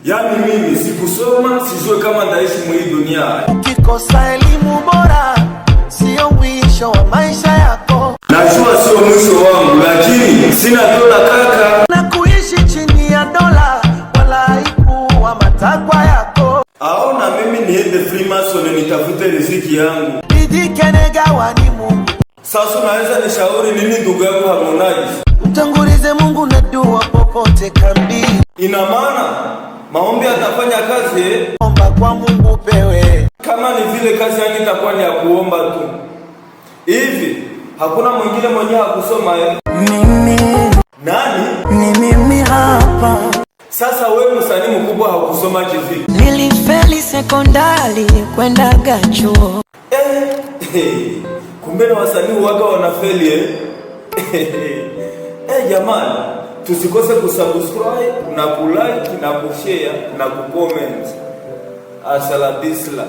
Yaani mimi sikusoma, sijue kama ndaishi mwa hii dunia. Ukikosa elimu bora, sio mwisho wa maisha yako. Najua sio mwisho wangu, lakini sina dola kaka. Na kuishi chini ya dola, wala haikuwa matakwa yako. Aona mimi niende Freemason nitafute riziki yangu. Nijikenega wani Mungu. Sasa unaweza nishauri nini ndugu yangu Harmonize? Mtangulize Mungu na dua popote kambi. Ina maana maombi atafanya kazi Omba kwa Mungu pewe. Kama ni vile kazi yangu itakuwa ni ya kuomba tu. Hivi hakuna mwingine mwenye hakusoma Mimi. Nani? Ni mimi hapa. Sasa wewe msanii mkubwa hakusoma kivipi? Nilifeli sekondari kwenda chuo. Kumbe na wasanii waga wanafeli jamani, tusikose kusubscribe na kulike na kushare na kucomment. Asalabisla.